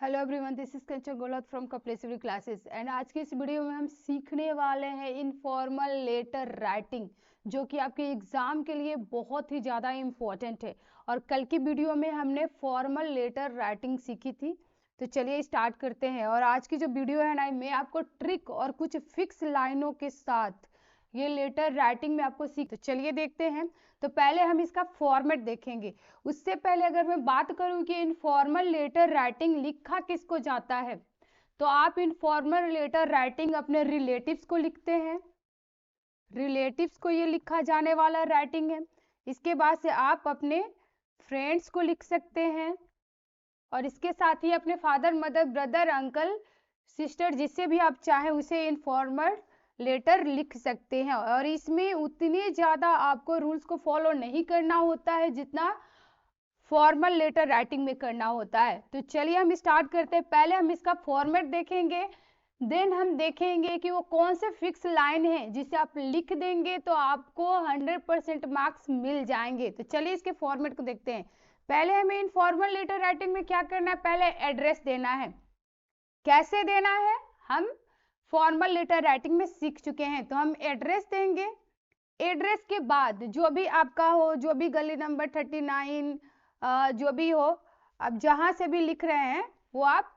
Hello everyone, this is Kanchan Golat from Kapleshwari classes and आज की इस वीडियो में हम सीखने वाले हैं इनफॉर्मल लेटर राइटिंग, जो कि आपके एग्जाम के लिए बहुत ही ज़्यादा इम्पोर्टेंट है। और कल की वीडियो में हमने फॉर्मल लेटर राइटिंग सीखी थी। तो चलिए स्टार्ट करते हैं। और आज की जो वीडियो है ना, मैं आपको ट्रिक और कुछ फिक्स लाइनों के साथ ये लेटर राइटिंग में आपको सीख। तो चलिए देखते हैं। तो पहले हम इसका फॉर्मेट देखेंगे। उससे पहले अगर मैं बात करूं कि इनफॉर्मल लेटर राइटिंग लिखा किसको जाता है, तो आप इनफॉर्मल लेटर राइटिंग अपने रिलेटिव्स को लिखते हैं। रिलेटिव्स को ये लिखा जाने वाला राइटिंग है। इसके बाद से आप अपने फ्रेंड्स को लिख सकते हैं, और इसके साथ ही अपने father, mother, brother, uncle, sister, जिससे भी आप चाहें उसे इनफॉर्मल लेटर लिख सकते हैं। और इसमें उतने ज़्यादा आपको रूल्स को फॉलो नहीं करना होता है जितना फॉर्मल लेटर राइटिंग में करना होता है। तो चलिए हम स्टार्ट करते हैं। पहले हम इसका फॉर्मेट देखेंगे, देन हम देखेंगे कि वो कौन से फिक्स लाइन है जिसे आप लिख देंगे तो आपको 100% मार्क्स मिल जाएंगे। तो चलिए इसके फॉर्मेट को देखते हैं। पहले हमें इनफॉर्मल लेटर राइटिंग में क्या करना है, पहले एड्रेस देना है। कैसे देना है हम फॉर्मल लेटर राइटिंग में सीख चुके हैं। तो हम एड्रेस देंगे। एड्रेस के बाद जो भी आपका हो, जो भी गली नंबर 39 जो भी हो, आप जहां से भी लिख रहे हैं वो आप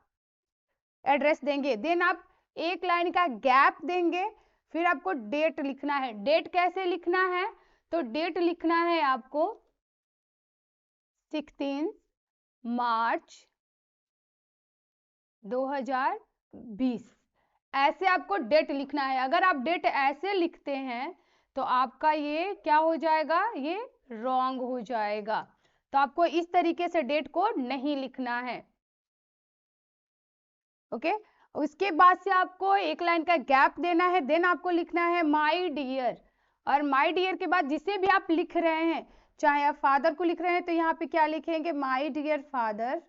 एड्रेस देंगे। देन आप एक लाइन का गैप देंगे, फिर आपको डेट लिखना है। डेट कैसे लिखना है, तो डेट लिखना है आपको 16 मार्च 2020। ऐसे आपको डेट लिखना है। अगर आप डेट ऐसे लिखते हैं तो आपका ये क्या हो जाएगा, ये रॉन्ग हो जाएगा। तो आपको इस तरीके से डेट को नहीं लिखना है। ओके। उसके बाद से आपको एक लाइन का गैप देना है। देन आपको लिखना है माय डियर। और माय डियर के बाद जिसे भी आप लिख रहे हैं, चाहे आप फादर को लिख रहे हैं तो यहाँ पे क्या लिखेंगे, माय डियर फादर।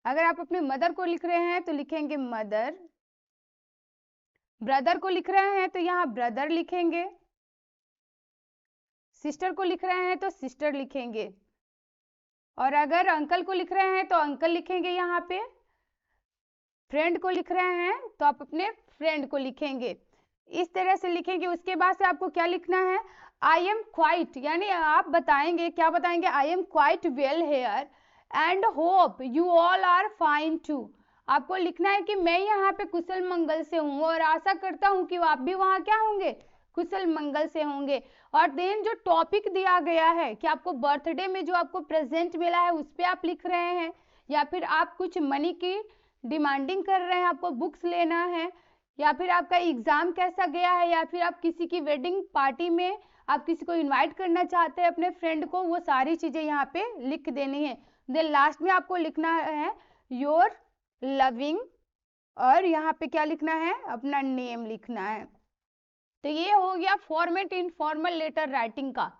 अगर आप अपने मदर को लिख रहे हैं तो लिखेंगे मदर। ब्रदर को लिख रहे हैं तो यहाँ ब्रदर लिखेंगे। सिस्टर को लिख रहे हैं तो सिस्टर लिखेंगे। और अगर अंकल को लिख रहे हैं तो अंकल लिखेंगे यहाँ पे। फ्रेंड को लिख रहे हैं तो आप अपने फ्रेंड को लिखेंगे। इस तरह से लिखेंगे। उसके बाद से आपको क्या लिखना है, आई एम क्वाइट, यानी आप बताएंगे, क्या बताएंगे, I am quite well here and hope you all are fine too. आपको लिखना है कि मैं यहाँ पे कुशल मंगल से हूँ और आशा करता हूँ कि आप भी वहाँ क्या होंगे, कुशल मंगल से होंगे। और देन जो टॉपिक दिया गया है कि आपको बर्थडे में जो आपको प्रेजेंट मिला है उस पर आप लिख रहे हैं, या फिर आप कुछ मनी की डिमांडिंग कर रहे हैं, आपको बुक्स लेना है, या फिर आपका एग्जाम कैसा गया है, या फिर आप किसी की वेडिंग पार्टी में आप किसी को इनवाइट करना चाहते हैं अपने फ्रेंड को, वो सारी चीजें यहाँ पे लिख देनी है। देन लास्ट में आपको लिखना है योर लविंग, और यहाँ पे क्या लिखना है, अपना नेम लिखना है। तो ये हो गया फॉर्मेट इनफॉर्मल लेटर राइटिंग का।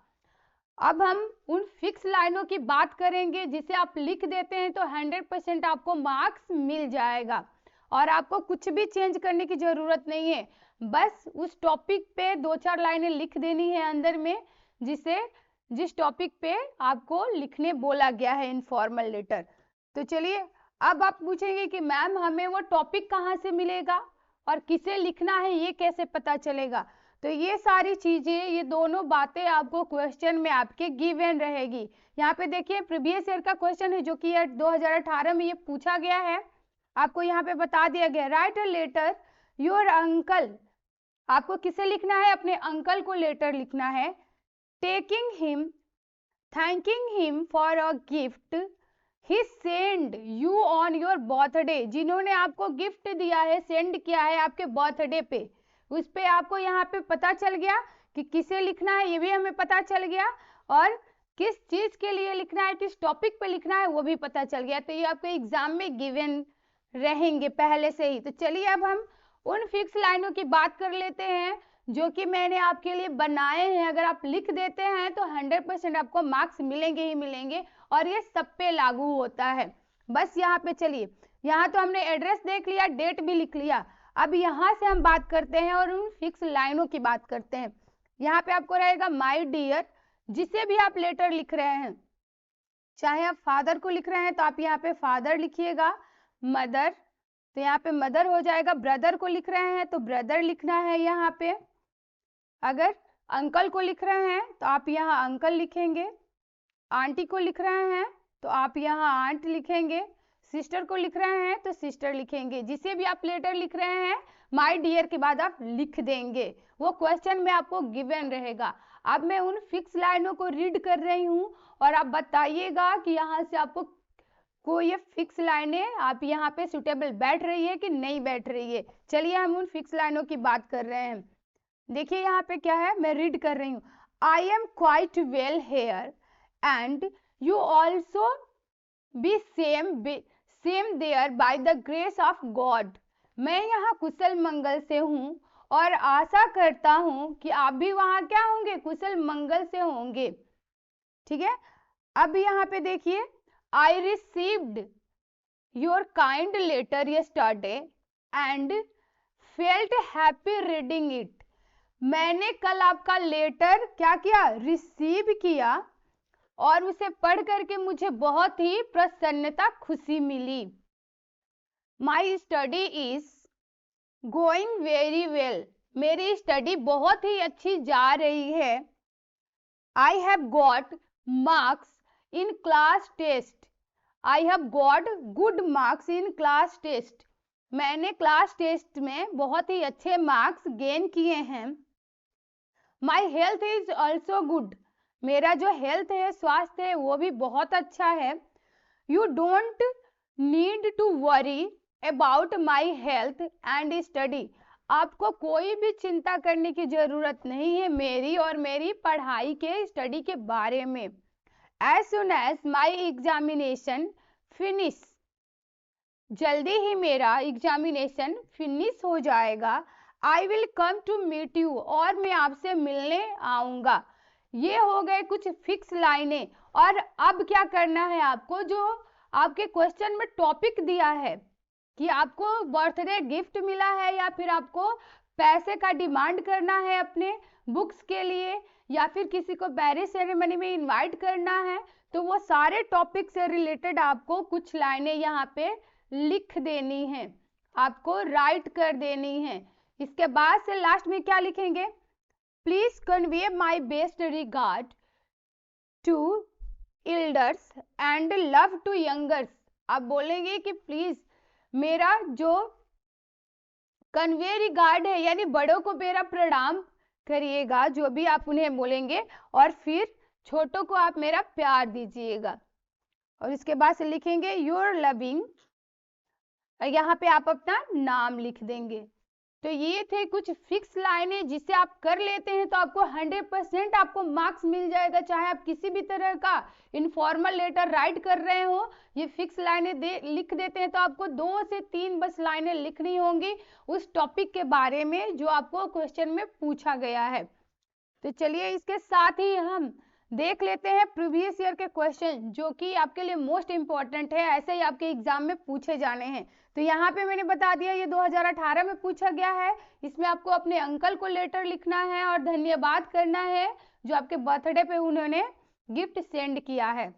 अब हम उन फिक्स लाइनों की बात करेंगे जिसे आप लिख देते हैं तो 100% आपको मार्क्स मिल जाएगा, और आपको कुछ भी चेंज करने की जरूरत नहीं है। बस उस टॉपिक पे 2-4 लाइनें लिख देनी है अंदर में, जिस टॉपिक पे आपको लिखने बोला गया है इनफॉर्मल लेटर। तो चलिए, अब आप पूछेंगे कि मैम हमें वो टॉपिक कहाँ से मिलेगा और किसे लिखना है, ये कैसे पता चलेगा। तो ये सारी चीजें, ये दोनों बातें आपको क्वेश्चन में आपके गिवन रहेगी। यहाँ पे देखिए प्रीवियस ईयर का क्वेश्चन है जो कि 2018 में ये पूछा गया है। आपको यहाँ पे बता दिया गया, write a letter your uncle. आपको किसे लिखना है, अपने अंकल को लेटर लिखना है। Taking him, thanking him for a gift he send you on your birthday. जिन्होंने आपको गिफ्ट दिया है, सेंड किया है आपके बर्थडे पे, उस पे आपको यहाँ पे पता चल गया कि किसे लिखना है, ये भी हमें पता चल गया, और किस चीज के लिए लिखना है, किस टॉपिक पे लिखना है वो भी पता चल गया। तो ये आपके एग्जाम में गिवन रहेंगे पहले से ही। तो चलिए अब हम उन फिक्स लाइनों की बात कर लेते हैं जो कि मैंने आपके लिए बनाए हैं। अगर आप लिख देते हैं तो 100% आपको मार्क्स मिलेंगे ही मिलेंगे, और ये सब पे लागू होता है। बस यहाँ पे चलिए, यहाँ तो हमने एड्रेस देख लिया, डेट भी लिख लिया। अब यहाँ से हम बात करते हैं और उन फिक्स लाइनों की बात करते हैं। यहाँ पे आपको रहेगा माय डियर। जिसे भी आप लेटर लिख रहे हैं, चाहे आप फादर को लिख रहे हैं तो आप यहाँ पे फादर लिखिएगा, मदर, तो यहाँ पे मदर हो जाएगा। ब्रदर को लिख रहे हैं तो ब्रदर लिखना है यहाँ पे। अगर अंकल को लिख रहे हैं तो आप यहाँ अंकल लिखेंगे। आंटी को लिख रहे हैं तो आप यहाँ आंट लिखेंगे। सिस्टर को लिख रहे हैं तो सिस्टर लिखेंगे। जिसे भी आप लेटर लिख रहे हैं माय डियर के बाद आप लिख देंगे, वो क्वेश्चन में आपको गिवन रहेगा। अब मैं उन फिक्स लाइनों को रीड कर रही हूँ और आप बताइएगा कि यहाँ से आपको कोई ये फिक्स लाइनें आप यहाँ पे सुटेबल बैठ रही है कि नहीं बैठ रही है। चलिए हम उन फिक्स लाइनों की बात कर रहे हैं। देखिए यहाँ पे क्या है, मैं रीड कर रही हूँ। I am quite well here and you also be same there by the grace of God. मैं यहाँ कुशल मंगल से हूँ और आशा करता हूँ कि आप भी वहाँ क्या होंगे, कुशल मंगल से होंगे। ठीक है, अब यहाँ पे देखिए, I received your kind letter yesterday and felt happy reading it. मैंने कल आपका लेटर क्या किया, रिसीव किया और उसे पढ़ करके मुझे बहुत ही प्रसन्नता, खुशी मिली। My study is going very well. मेरी स्टडी बहुत ही अच्छी जा रही है। I have got marks in class test. I have got good marks in class test. मैंने क्लास टेस्ट में बहुत ही अच्छे मार्क्स गेन किए हैं। My health is also good. मेरा जो हेल्थ है, स्वास्थ्य है, वो भी बहुत अच्छा है। You don't need to worry about my health and study. आपको कोई भी चिंता करने की जरूरत नहीं है मेरी और मेरी पढ़ाई के, स्टडी के बारे में। As soon as my examination finish. जल्दी ही मेरा एग्जामिनेशन फिनिश हो जाएगा। I will come to meet you. और मैं आपसे मिलने आऊंगा। ये हो गए कुछ फिक्स लाइनें। और अब क्या करना है आपको, जो आपके क्वेश्चन में टॉपिक दिया है कि आपको बर्थडे गिफ्ट मिला है या फिर आपको पैसे का डिमांड करना है अपने बुक्स के लिए या फिर किसी को मैरिज सेरेमनी में इनवाइट करना है, तो वो सारे टॉपिक से रिलेटेड आपको कुछ लाइनें यहाँ पे लिख देनी है, आपको राइट कर देनी है। इसके बाद से लास्ट में क्या लिखेंगे, please convey my best regard to elders and love to youngers. आप बोलेंगे कि प्लीज मेरा जो कन्वे रिगार्ड है यानी बड़ों को मेरा प्रणाम करिएगा, जो भी आप उन्हें बोलेंगे, और फिर छोटों को आप मेरा प्यार दीजिएगा। और इसके बाद से लिखेंगे योर लविंग, यहाँ पे आप अपना नाम लिख देंगे। तो ये थे कुछ फिक्स लाइनें, जिसे आप कर लेते हैं तो आपको 100% आपको मार्क्स मिल जाएगा। चाहे आप किसी भी तरह का इनफॉर्मल लेटर राइट कर रहे हो, ये फिक्स लाइनें लिख देते हैं तो आपको 2 से 3 बस लाइनें लिखनी होंगी उस टॉपिक के बारे में जो आपको क्वेश्चन में पूछा गया है। तो चलिए इसके साथ ही हम देख लेते हैं प्रीवियस ईयर के क्वेश्चन, जो कि आपके लिए मोस्ट इंपॉर्टेंट है, ऐसे ही आपके एग्जाम में पूछे जाने हैं। तो यहाँ पे मैंने बता दिया ये 2018 में पूछा गया है। इसमें आपको अपने अंकल को लेटर लिखना है और धन्यवाद करना है जो आपके बर्थडे पे उन्होंने गिफ्ट सेंड किया है।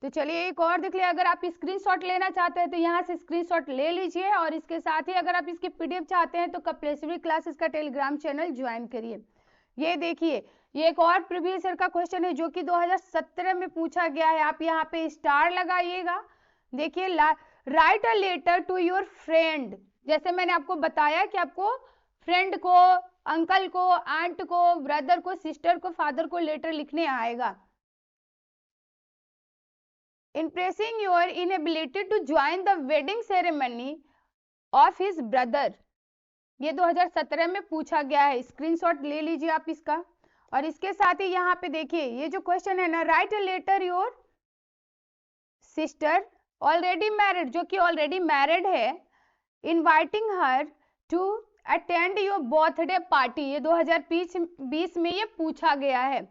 तो चलिए एक और देख लिया, अगर आप स्क्रीनशॉट लेना चाहते हैं तो यहाँ से स्क्रीनशॉट ले लीजिए। और इसके साथ ही अगर आप इसकी पीडीएफ चाहते हैं तो कपलेश्वरी क्लासेस का टेलीग्राम चैनल ज्वाइन करिए। ये देखिए, ये एक और प्रीवियस ईयर का क्वेश्चन है जो कि 2017 में पूछा गया है। आप यहाँ पे स्टार लगाइएगा। देखिए, write a letter to your friend. जैसे मैंने आपको बताया कि आपको फ्रेंड को, अंकल को, आंट को, ब्रदर को, सिस्टर को, फादर को लेटर लिखने आएगा। Impressing your inability to join the wedding ceremony of his brother. ये 2017 में पूछा गया है। स्क्रीनशॉट ले लीजिए आप इसका। और इसके साथ ही यहाँ पे देखिए, ये जो क्वेश्चन है ना, write a letter your sister already married, जो कि ऑलरेडी मैरिड है, inviting her to attend your birthday party. ये 2020 में ये पूछा गया है।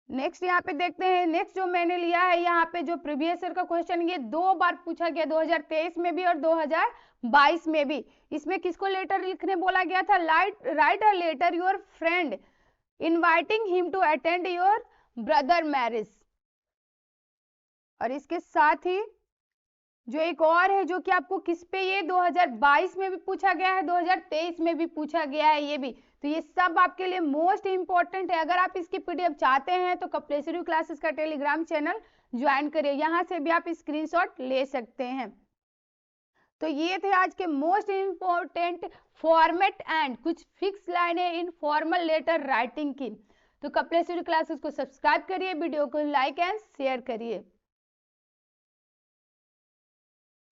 नेक्स्ट यहाँ पे देखते हैं, नेक्स्ट जो मैंने लिया है यहाँ पे जो प्रीवियस ईयर का क्वेश्चन, ये 2 बार पूछा गया, 2023 में भी और 2022 में भी। इसमें किसको लेटर लिखने बोला गया था, write a letter your friend inviting him to attend your brother marriage. और इसके साथ ही जो एक और है जो कि आपको किस पे, ये 2022 में भी पूछा गया है, 2023 में भी पूछा गया है ये भी। तो ये सब आपके लिए मोस्ट इंपॉर्टेंट है। अगर आप इसकी पीडीएफ चाहते हैं तो कपिलेश्वरी क्लासेस का टेलीग्राम चैनल ज्वाइन करिए, यहाँ से भी आप स्क्रीनशॉट ले सकते हैं। तो ये थे आज के मोस्ट इंपॉर्टेंट फॉर्मेट एंड कुछ फिक्स लाइनें इन फॉर्मल लेटर राइटिंग की। तो कपिलेश्वरी क्लासेस को सब्सक्राइब करिए, वीडियो को लाइक एंड शेयर करिए।